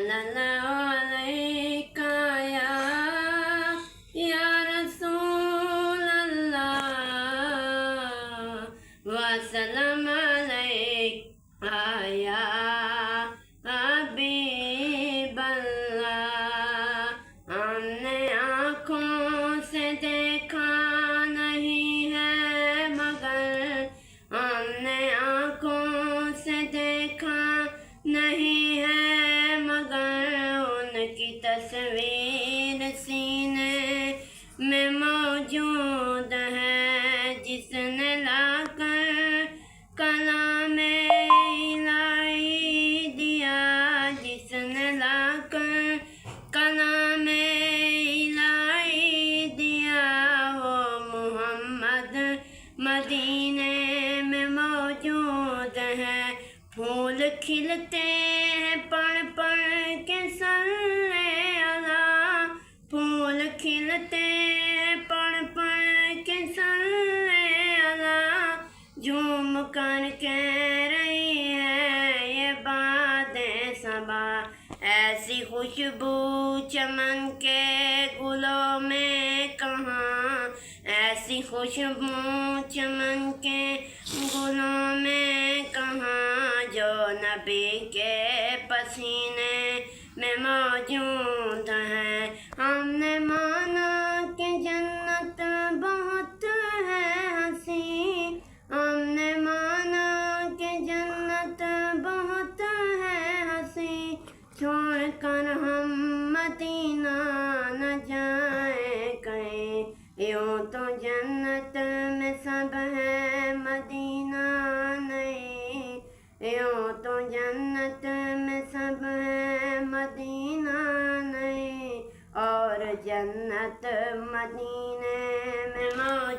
सल्लल्लाहु अलैका या रसूल अल्लाह वसल्लम अलैका या हबीब अल्लाह। हमने आँखों से देखा नहीं है मगर हमने आँखों से देखा नहीं है मगर उनकी तस्वीर सीने में मौजूद है। जिसने लाकर कलामे इलाही दिया, जिसने लाकर कलामे इलाही दिया, वो मुहम्मद मदीने में मौजूद है। फूल खिलते हैं पढ़ पढ़ के सल्ले अला, फूल खिलते हैं पढ़ पढ़ के सल्ले अला। झूम कर कह रही है ये बातें सबा, ऐसी खुशबू चमन के गुलों में कहाँ, ऐसी खुशबू चमन के गुलों में कहाँ, जो नबी के पसीने में मौजूद है। हमने माना कि जन्नत बहुत है हंसी, हमने माना कि जन्नत बहुत है हंसी, छोड़ कर हम मदीना न जाए कहीं। यूं तो जन्नत में सब है मदीना नहीं, यूं तो जन्नत में सब है मदीना नहीं, और जन्नत मदीने में मौजूद